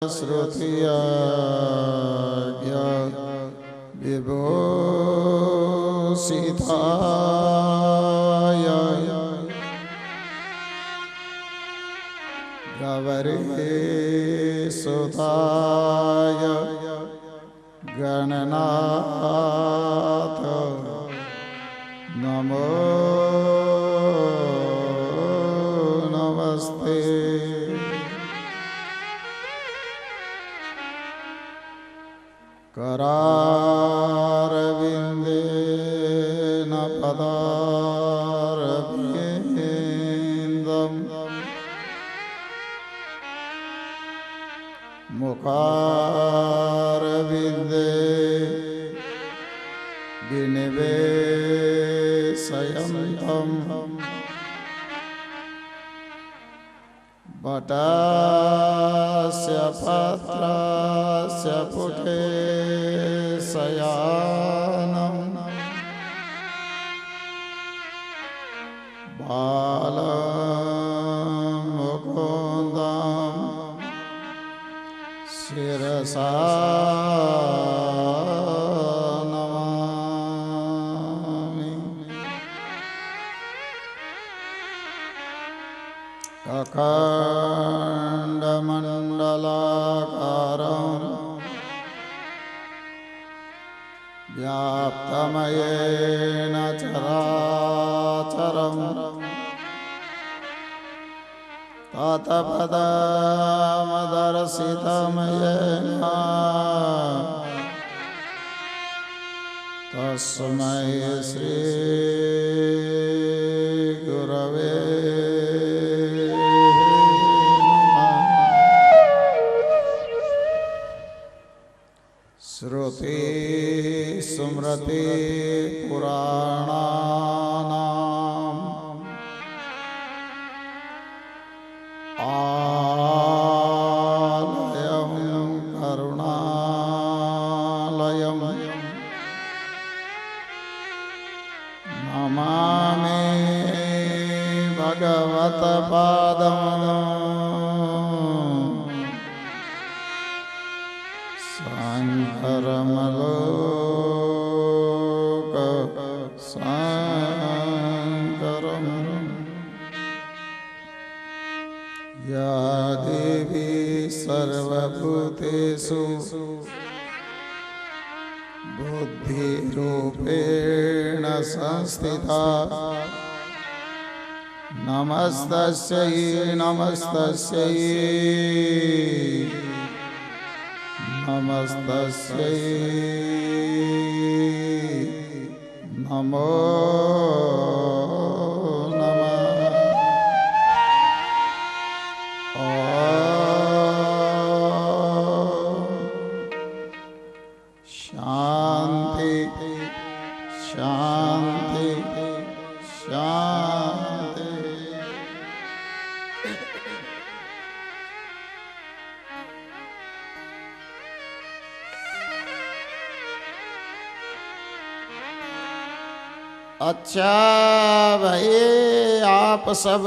श्रुतिया विभूषिताय गौरी सुताय गणनाथ नमो नमस्ते। करारविन्देन पदारविन्दं मुखारविन्दे विनिवेशयन्तं वटस्य पत्रस्य पुटे शयानं बालमुकुन्दं शिरसा नमामि। अखण्डमण्डलाकारं व्याप्तमयेन चराचरं तत्पदमदर्शितं येन तस्मै श्री गुरवे श्रुति स्मृति पुराणानाम् आलयं करुणालयं नमामि भगवत्पादम् शङ्करम् या देवी सर्वभूतेषु बुद्धिरूपेण संस्थिता नमस्तस्यै नमस्तस्यै नमस्तस्यै नमो नमः। शांति शांति शांति। अच्छा भाई, आप सब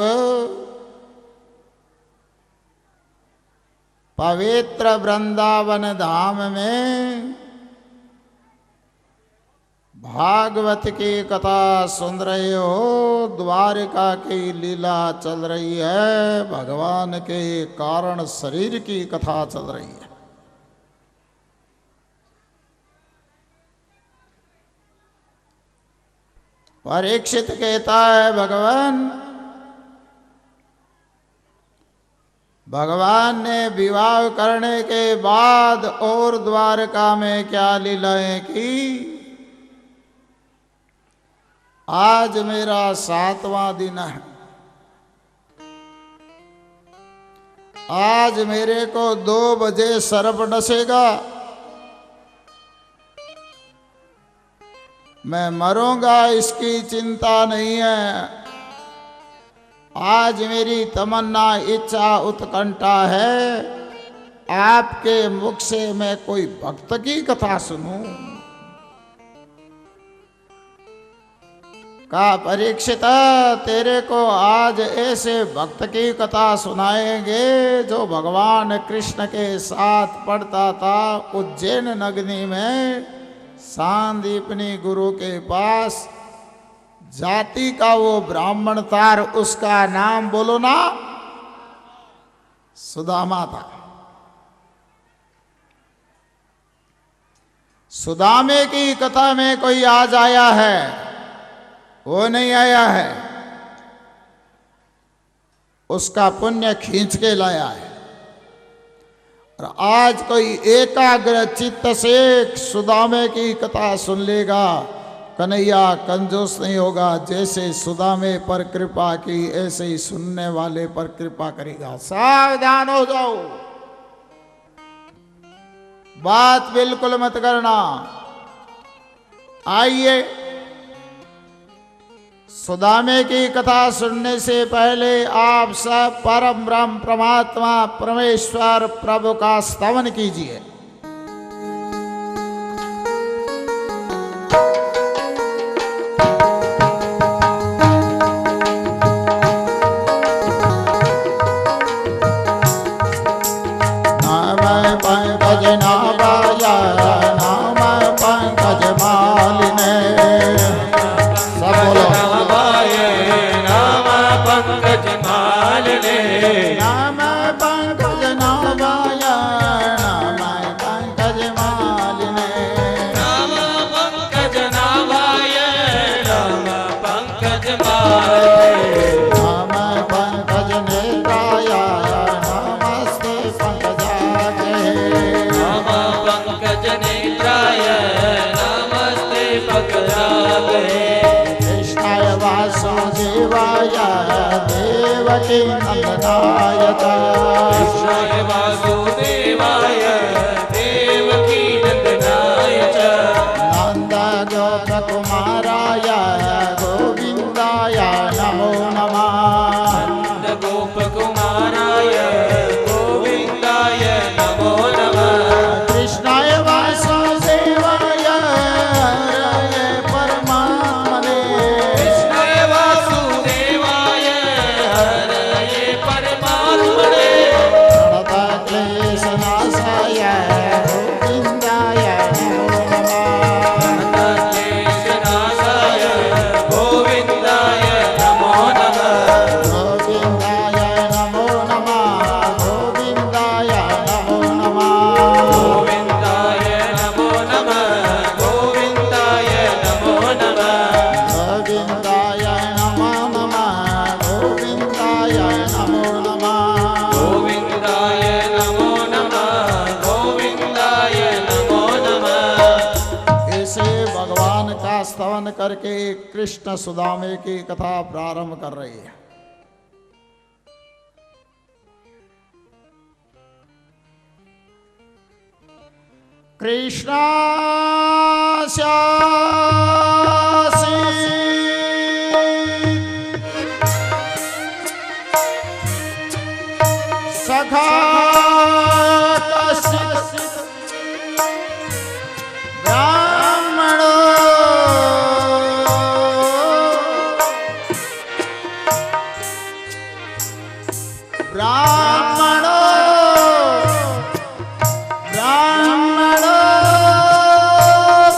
पवित्र वृंदावन धाम में भागवत की कथा सुन रहे हो। द्वारिका की लीला चल रही है, भगवान के कारण शरीर की कथा चल रही है। परीक्षित कहता है भगवान ने विवाह करने के बाद और द्वारका में क्या लीलाएं की। आज मेरा 7वां दिन है। आज मेरे को 2 बजे सर्प डसेगा, मैं मरूंगा इसकी चिंता नहीं है। आज मेरी तमन्ना इच्छा उत्कंठा है, आपके मुख से मैं कोई भक्त की कथा सुनूं। कहा परीक्षित तेरे को आज ऐसे भक्त की कथा सुनाएंगे जो भगवान कृष्ण के साथ पढ़ता था उज्जैन नगरी में सांदीपनी गुरु के पास। जाति का वो ब्राह्मण था, उसका नाम बोलो ना, सुदामा था। सुदामे की कथा में कोई आज आया है? वो नहीं आया है, उसका पुण्य खींच के लाया है। और आज कोई एकाग्र चित्त से सुदामे की कथा सुन लेगा, कन्हैया कंजूस नहीं होगा। जैसे सुदामे पर कृपा की ऐसे ही सुनने वाले पर कृपा करेगा। सावधान हो जाओ, बात बिल्कुल मत करना। आइए, सुदामे की कथा सुनने से पहले आप सब परम ब्रह्म परमात्मा परमेश्वर प्रभु का स्तवन कीजिए। देवकी नंदनाय कृष्णाय वासुदेवाय देवकी नंदनाय नंद गोप कुमाराय गोविंदाय नमो नमः। नंद गोप कुमाराय गोविंदाय नमो नमः। कृष्णाय वासुदेवाय हरये परमात्मने। कृष्णाय वासुदेवाय हरये परमात्मने। प्रणत क्लेशनाशाय गोविंदाय नमो नमः। प्रणत क्लेशनाशाय गोविंदाय नमो नमः। गोविंदाय नमो नमः। गोविंदाय नमो नमः। गोविंदाय नमो नमः। गोविंदाय नमो नमः। गोविंदाय नमो नमः। गोविंदाय नमो नमः। गोविंदाय नमो नमः। गोविंदाय नमो नमः। ऐसे भगवान का स्तवन करके कृष्ण सुदामे की कथा प्रारंभ कर रही है। कृष्णा सखा ब्राह्मण ब्राह्मण ब्राह्मण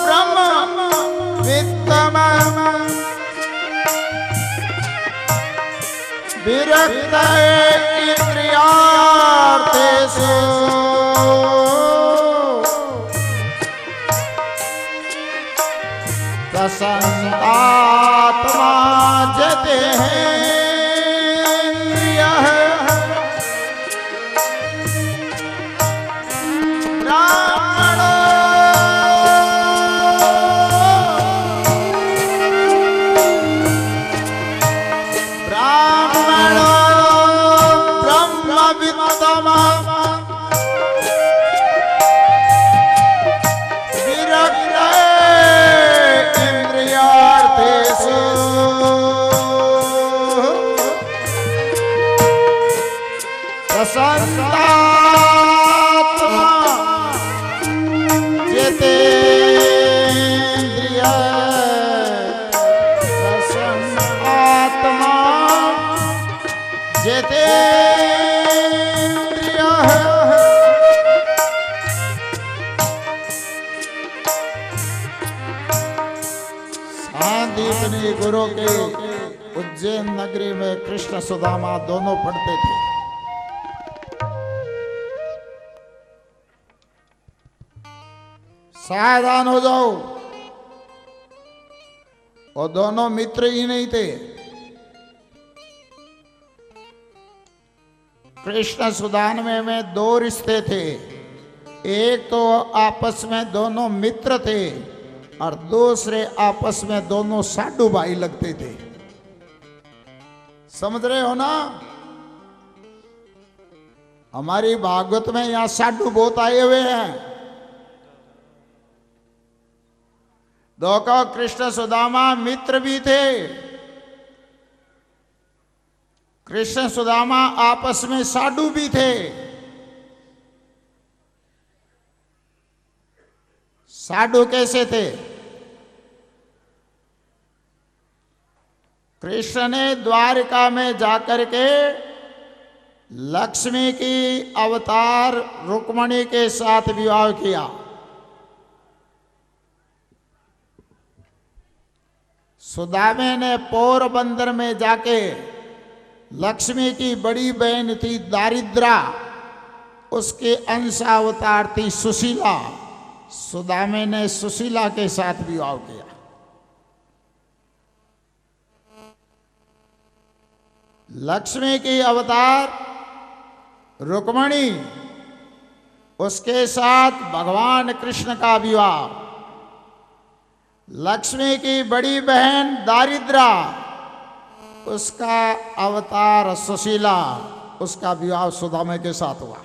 ब्रह्म वित्तम विरक्त इंद्रियार्थेषु प्रसन्नात्मा जितेन्द्रियः ब्राह्मण ब्राह्मण ब्रह्मवित्तम विरक्त इंद्रियार्थेषु गुरु के उज्जैन नगरी में कृष्ण सुदामा दोनों पढ़ते थे। सावधान हो जाओ, वो दोनों मित्र ही नहीं थे। कृष्ण सुदामे में दो रिश्ते थे। एक तो आपस में दोनों मित्र थे और दूसरे आपस में दोनों साधु भाई लगते थे। समझ रहे हो ना? हमारी भागवत में यहां साधु बहुत आए हुए हैं। देखो, कृष्ण सुदामा मित्र भी थे। कृष्ण सुदामा आपस में साधु भी थे। साधु कैसे थे? कृष्ण ने द्वारका में जाकर के लक्ष्मी की अवतार रुक्मणी के साथ विवाह किया। सुदामे ने पोरबंदर में जाके लक्ष्मी की बड़ी बहन थी दारिद्रा, उसके अंश अवतार थी सुशीला। सुदामे ने सुशीला के साथ विवाह किया। लक्ष्मी की अवतार रुक्मणी, उसके साथ भगवान कृष्ण का विवाह। लक्ष्मी की बड़ी बहन दारिद्रा, उसका अवतार सुशीला, उसका विवाह सुदामे के साथ हुआ।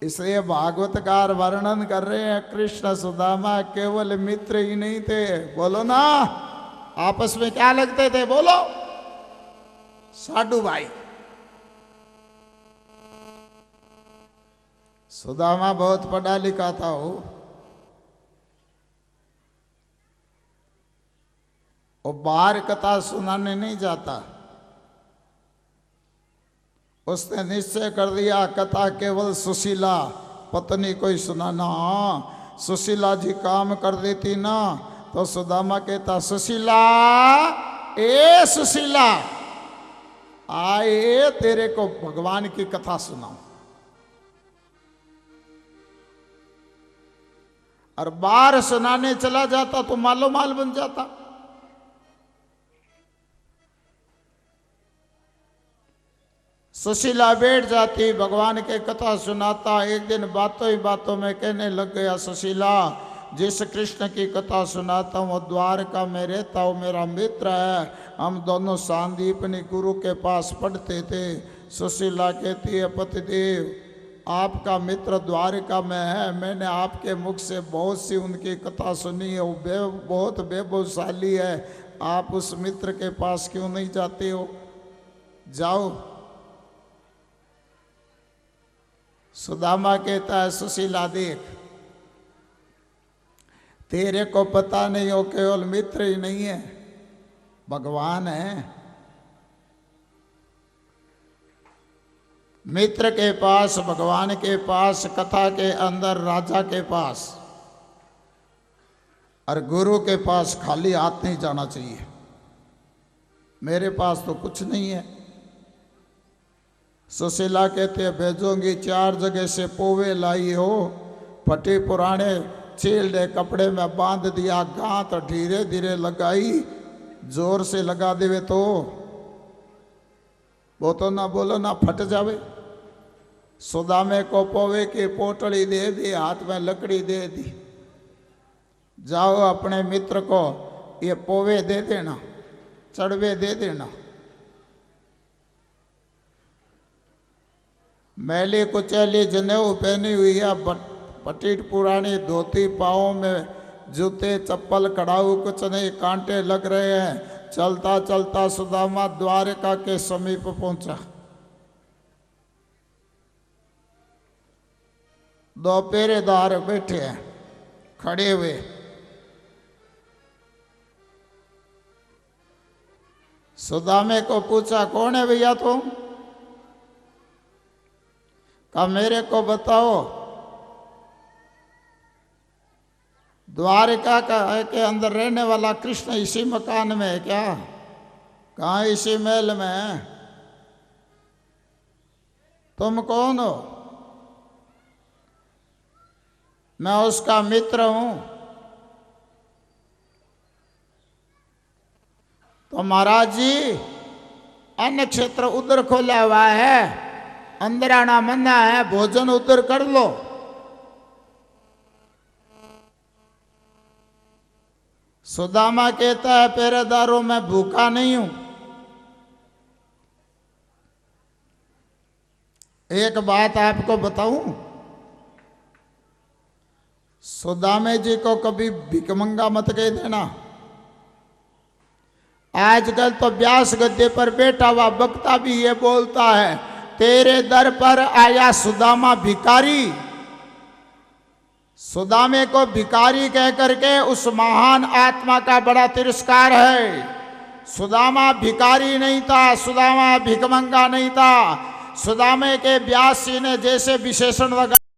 इसलिए भागवतकार वर्णन कर रहे हैं, कृष्ण सुदामा केवल मित्र ही नहीं थे। बोलो ना, आपस में क्या लगते थे? बोलो, साधु भाई। सुदामा बहुत पढ़ा लिखा था। वो बाहर कथा सुनाने नहीं जाता। उसने निश्चय कर दिया कथा केवल सुशीला पत्नी को ही सुनाना। हाँ, सुशीला जी काम कर देती ना तो सुदामा कहता, सुशीला, ए सुशीला, आए तेरे को भगवान की कथा सुनाऊं। और बाहर सुनाने चला जाता तो मालो माल बन जाता। सुशीला बैठ जाती, भगवान के कथा सुनाता। एक दिन बातों ही बातों में कहने लग गया, सुशीला, जिस कृष्ण की कथा सुनाता हूँ वो द्वारका में रहता हूँ, मेरा मित्र है। हम दोनों सांदीपनी गुरु के पास पढ़ते थे। सुशीला कहती है, पतिदेव, आपका मित्र द्वारका में है। मैंने आपके मुख से बहुत सी उनकी कथा सुनी है, वो बहुत वैभवशाली है। आप उस मित्र के पास क्यों नहीं जाते हो? जाओ। सुदामा कहता है, सुशीला देख, तेरे को पता नहीं हो केवल मित्र ही नहीं है, भगवान है। मित्र के पास, भगवान के पास, कथा के अंदर राजा के पास और गुरु के पास खाली हाथ नहीं जाना चाहिए। मेरे पास तो कुछ नहीं है। सुशीला कहते हैं, भेजूंगी 4 जगह से पोवे लाई हो, फटे पुराने चील्डे कपड़े में बांध दिया, गांठ धीरे धीरे लगाई, जोर से लगा देवे तो वो तो ना बोलो ना फट जावे। सुदामे को पोवे की पोटली दे दी, हाथ में लकड़ी दे दी। जाओ अपने मित्र को ये पोवे दे देना, चढ़वे दे देना। मैली कुचैली जनेऊ पहनी हुई है, पटीट पुरानी धोती, पाँव में जूते चप्पल, कड़ाऊ कुछ नहीं, कांटे लग रहे हैं। चलता चलता सुदामा द्वारका के समीप पहुंचा। 2 पहरेदार बैठे हैं खड़े हुए। सुदामे को पूछा, कौन है भैया तुम? कहा, मेरे को बताओ। द्वारिका के अंदर रहने वाला कृष्ण इसी मकान में है क्या? कहाँ? इसी महल में है। तुम कौन हो? मैं उसका मित्र हूं। तो महाराज जी, अन्न क्षेत्र उधर खोला हुआ है, अंदर आना मना है, भोजन उधर कर लो। सुदामा कहता है, पहरेदारों मैं भूखा नहीं हूं। एक बात आपको बताऊं, सुदामे जी को कभी भिकमंगा मत कह देना। आजकल तो व्यास गद्दे पर बैठा हुआ वक्ता भी ये बोलता है, तेरे दर पर आया सुदामा भिखारी। सुदामे को भिखारी कह करके उस महान आत्मा का बड़ा तिरस्कार है। सुदामा भिखारी नहीं था, सुदामा भिकमंगा नहीं था। सुदामे के व्यास जी ने जैसे विशेषण लगा